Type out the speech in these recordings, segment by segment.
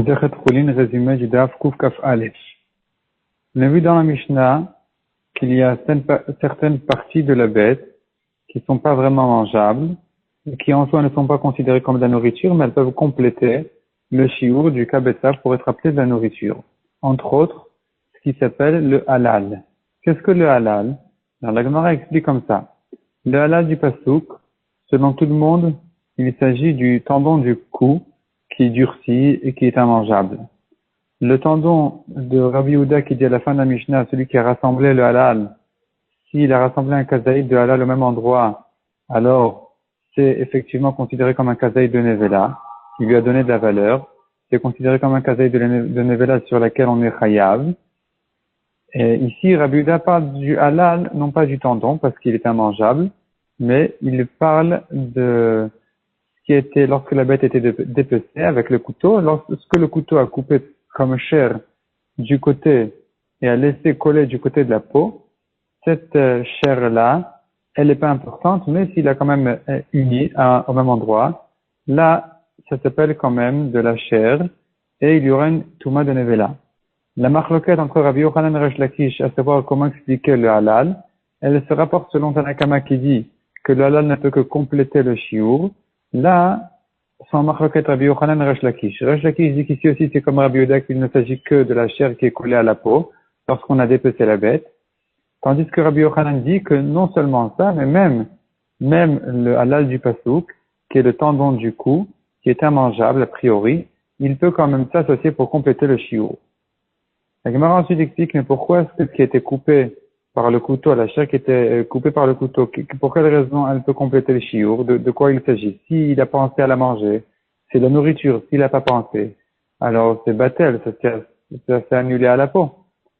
Zechet Choulin, résumé du Daf Kuf Kaf Aleph. On a vu dans la Mishnah qu'il y a certaines parties de la bête qui sont pas vraiment mangeables et qui en soi ne sont pas considérées comme de la nourriture, mais elles peuvent compléter le shiur du kabetza pour être appelé de la nourriture. Entre autres, ce qui s'appelle le halal. Qu'est-ce que le halal? Alors, la Gemara explique comme ça. Le halal du pasouk, selon tout le monde, il s'agit du tendon du cou qui durcit et qui est immangeable. Le tendon de Rabbi Yehuda qui dit à la fin de la Mishnah, celui qui a rassemblé le halal, s'il a rassemblé un kazaïd de halal au même endroit, alors c'est effectivement considéré comme un kazaïd de nevela, qui lui a donné de la valeur. C'est considéré comme un kazaïd de nevela sur laquelle on est chayav. Et ici, Rabbi Yehuda parle du halal, non pas du tendon, parce qu'il est immangeable, mais il parle de qui était lorsque la bête était dépecée avec le couteau, lorsque le couteau a coupé comme chair du côté et a laissé coller du côté de la peau, cette chair-là, elle n'est pas importante, mais s'il a quand même uni au même endroit, là, ça s'appelle quand même de la chair et il y aura une touma de nevela. La marloquette entre Rabbi Yochanan et Resh Lakish, à savoir comment expliquer le halal, elle se rapporte selon Tanakama qui dit que le halal ne peut que compléter le shiur. Là, sans marloquette Rabbi Yochanan et Resh Lakish. Resh Lakish dit qu'ici aussi c'est comme Rabbi Yehuda qu'il ne s'agit que de la chair qui est collée à la peau lorsqu'on a dépecé la bête. Tandis que Rabbi Yochanan dit que non seulement ça, mais même le halal du pasouk, qui est le tendon du cou, qui est immangeable a priori, il peut quand même s'associer pour compléter le shiur. La Gemara ensuite explique, mais pourquoi est-ce que ce qui a été coupé par le couteau, la chair qui était coupée par le couteau, pour quelle raison elle peut compléter le shiur? De quoi il s'agit? S'il a pensé à la manger, c'est la nourriture. S'il n'a pas pensé, alors c'est batel, ça s'est annulé à la peau.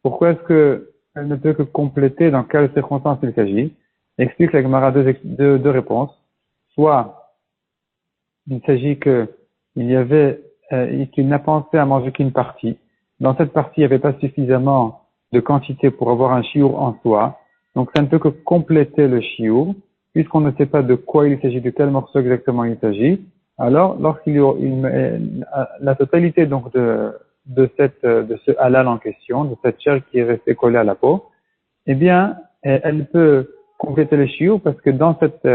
Pourquoi est-ce que elle ne peut que compléter, dans quelles circonstances il s'agit? Explique la Gemara deux réponses. Soit, il s'agit qu'il n'a pensé à manger qu'une partie. Dans cette partie, il n'y avait pas suffisamment de quantité pour avoir un chiour en soi. Donc, ça ne peut que compléter le chiour, puisqu'on ne sait pas de quoi il s'agit, de quel morceau exactement il s'agit. Alors, lorsqu'il y a la totalité donc de ce halal en question, de cette chair qui est restée collée à la peau, eh bien, elle peut compléter le chiour parce que dans cette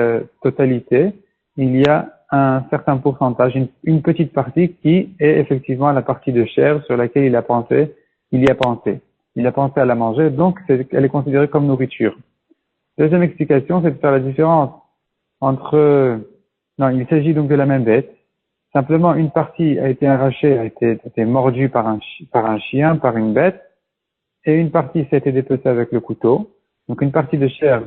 totalité, il y a un certain pourcentage, une petite partie qui est effectivement la partie de chair sur laquelle il y a pensé. Il a pensé à la manger, donc elle est considérée comme nourriture. Deuxième explication, c'est de faire la différence il s'agit donc de la même bête. Simplement, une partie a été arrachée, a été mordue par un chien, par une bête, et une partie s'est été dépecée avec le couteau. Donc une partie de chair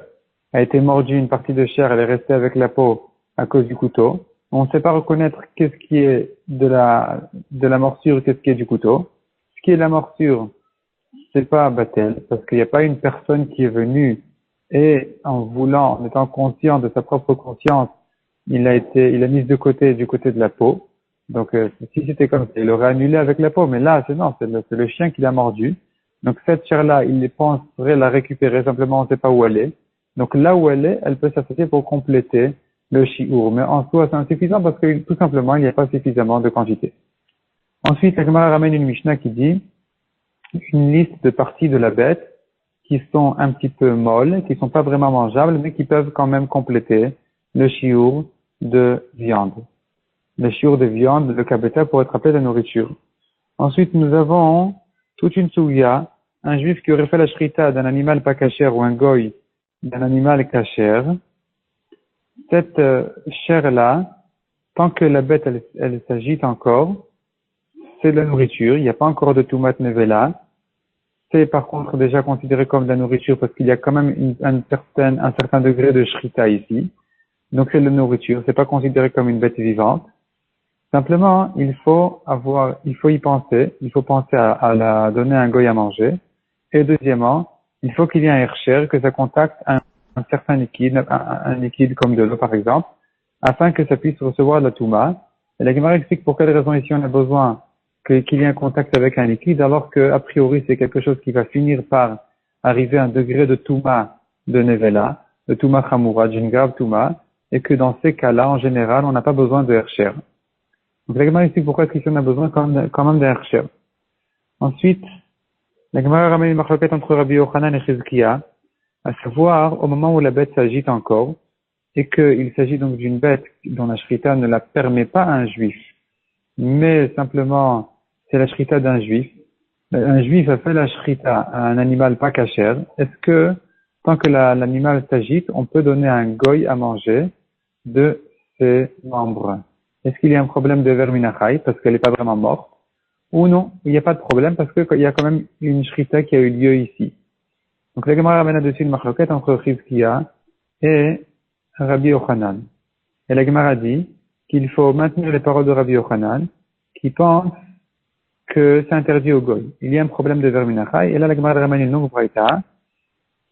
a été mordue, une partie de chair elle est restée avec la peau à cause du couteau. On ne sait pas reconnaître qu'est-ce qui est de la morsure, qu'est-ce qui est du couteau. Ce qui est de la morsure, c'est pas batel, parce qu'il n'y a pas une personne qui est venue et en étant conscient de sa propre conscience, il a mis du côté de la peau. Donc, si c'était comme ça, il aurait annulé avec la peau, mais là, c'est le chien qui l'a mordu. Donc, cette chair-là, il penserait la récupérer, simplement, on ne sait pas où elle est. Donc, là où elle est, elle peut s'associer pour compléter le shiur. Mais en soi, c'est insuffisant parce que, tout simplement, il n'y a pas suffisamment de quantité. Ensuite, la Gemara ramène une Mishnah qui dit une liste de parties de la bête qui sont un petit peu molles, qui sont pas vraiment mangeables, mais qui peuvent quand même compléter le shiur de viande. Le shiur de viande, le kabeta, pour être appelé de nourriture. Ensuite, nous avons toute une souya, un juif qui aurait fait la shrita d'un animal pas kasher ou un goy d'un animal kasher. Cette chair-là, tant que la bête, elle s'agite encore, c'est de la nourriture. Il n'y a pas encore de tumat nevela. C'est par contre déjà considéré comme de la nourriture parce qu'il y a quand même un certain degré de shrita ici. Donc c'est de la nourriture. C'est pas considéré comme une bête vivante. Simplement, il faut y penser. Il faut penser à la donner à un goy à manger. Et deuxièmement, il faut qu'il y ait un hercher, que ça contacte un certain liquide, un liquide comme de l'eau par exemple, afin que ça puisse recevoir de la touma. Et la Gemara explique pour quelle raison ici on a besoin qu'il y ait un contact avec un liquide, alors que a priori c'est quelque chose qui va finir par arriver à un degré de touma de nevela, de touma chamoura, d'une grave touma, et que dans ces cas-là, en général, on n'a pas besoin de hercher. Donc la Gemara explique pourquoi est-ce qu'ici on a besoin quand même d'un Hersher. Ensuite, la Gemara ramène une marloquette entre Rabbi Yochanan et Chizkiya, à savoir au moment où la bête s'agite encore, et qu'il s'agit donc d'une bête dont la shrita ne la permet pas à un juif, mais simplement c'est la shrita d'un juif. Un juif a fait la shrita à un animal pas kasher. Est-ce que tant que l'animal s'agite, on peut donner à un goy à manger de ses membres? Est-ce qu'il y a un problème de verminachai parce qu'elle n'est pas vraiment morte? Ou non, il n'y a pas de problème parce qu'il y a quand même une shrita qui a eu lieu ici. Donc la Gemara ramène dessus une marloquette entre Chizkiya et Rabbi Yochanan. Et la Gemara dit qu'il faut maintenir les paroles de Rabbi Yochanan qui pense que c'est interdit au goy. Il y a un problème de verminachai et là la Gemara ramène une longue braïta.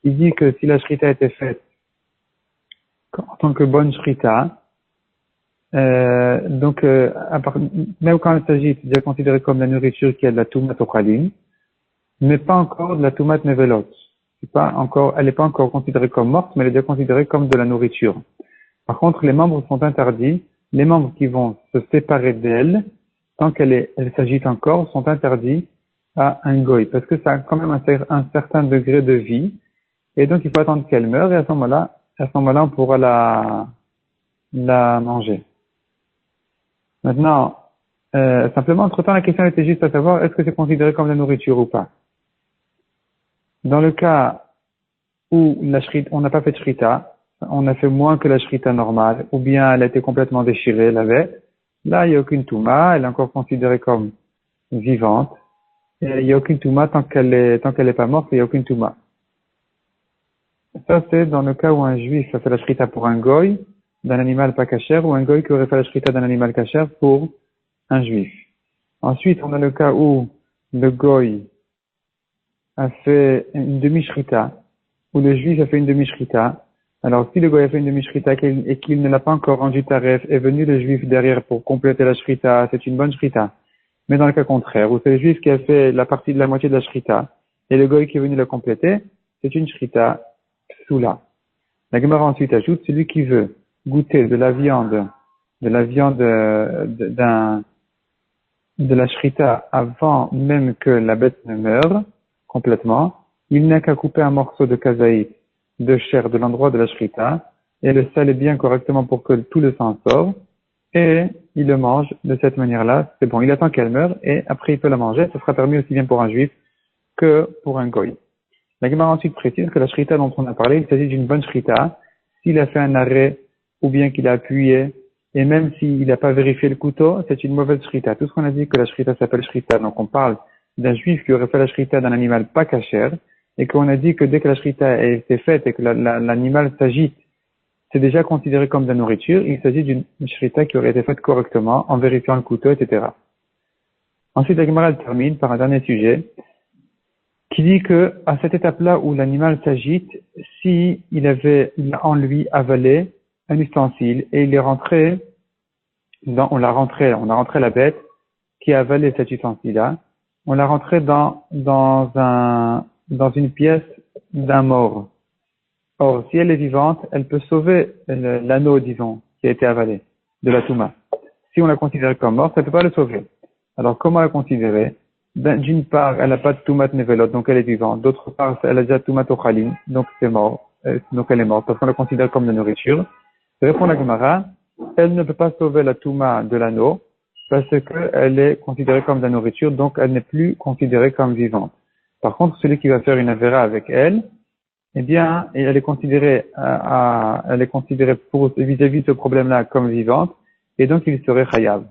Il dit que si la shrita a été faite en tant que bonne shrita, même quand il s'agit, c'est déjà considéré comme la nourriture qui a de la toumat ochalim, mais pas encore de la toumat nevelot. Elle n'est pas encore considérée comme morte, mais elle est déjà considérée comme de la nourriture. Par contre, les membres sont interdits. Les membres qui vont se séparer d'elle, tant elle s'agite encore, sont interdits à un goy, parce que ça a quand même un certain degré de vie, et donc il faut attendre qu'elle meure, et à ce moment-là, on pourra la manger. Maintenant, simplement, entre-temps, la question était juste à savoir, est-ce que c'est considéré comme de la nourriture ou pas? Dans le cas où on n'a pas fait de shrita, on a fait moins que la shrita normale, ou bien elle a été complètement déchirée, la bête, là, il n'y a aucune touma, elle est encore considérée comme vivante, et il n'y a aucune touma tant qu'elle est pas morte, il n'y a aucune touma. Ça, c'est dans le cas où un juif a fait la shrita pour un goy, d'un animal pas kasher, ou un goy qui aurait fait la shrita d'un animal kasher pour un juif. Ensuite, on a le cas où le goy a fait une demi-shrita, ou le juif a fait une demi-shrita. Alors, si le goy a fait une demi-shrita et qu'il ne l'a pas encore rendu taref, est venu le juif derrière pour compléter la shrita, c'est une bonne shrita. Mais dans le cas contraire, où c'est le juif qui a fait la moitié de la shrita, et le goy qui est venu la compléter, c'est une shrita psoula. La Gemara ensuite ajoute, celui qui veut goûter de la viande de la shrita avant même que la bête ne meure complètement, il n'a qu'à couper un morceau de kazaït, de chair de l'endroit de la shrita, et le saler bien correctement pour que tout le sang sorte, et il le mange de cette manière-là. C'est bon, il attend qu'elle meure, et après il peut la manger. Ce sera permis aussi bien pour un juif que pour un goy. La Gemara ensuite précise que la shrita dont on a parlé, il s'agit d'une bonne shrita. S'il a fait un arrêt, ou bien qu'il a appuyé, et même s'il n'a pas vérifié le couteau, c'est une mauvaise shrita. Tout ce qu'on a dit que la shrita s'appelle shrita, donc on parle d'un juif qui aurait fait la shrita d'un animal pas kasher, et qu'on a dit que dès que la shrita a été faite et que l'animal s'agite, c'est déjà considéré comme de la nourriture. Il s'agit d'une shrita qui aurait été faite correctement, en vérifiant le couteau, etc. Ensuite, la Gemara termine par un dernier sujet, qui dit que, à cette étape-là où l'animal s'agite, si il a en lui avalé un ustensile, et il est rentré on a rentré la bête qui a avalé cet ustensile-là, on l'a rentré dans une pièce d'un mort. Or, si elle est vivante, elle peut sauver l'anneau, disons, qui a été avalé, de la touma. Si on la considère comme morte, ça ne peut pas le sauver. Alors, comment la considérer? D'une part, elle n'a pas de toumat nevelot, donc elle est vivante. D'autre part, elle a déjà toumat ochalim, donc c'est mort, donc elle est morte, parce qu'on la considère comme de la nourriture. Répond la Gemara, elle ne peut pas sauver la touma de l'anneau, parce qu'elle est considérée comme de la nourriture, donc elle n'est plus considérée comme vivante. Par contre, celui qui va faire une avéra avec elle, eh bien, elle est considérée vis-à-vis de ce problème-là comme vivante, et donc il serait chayav.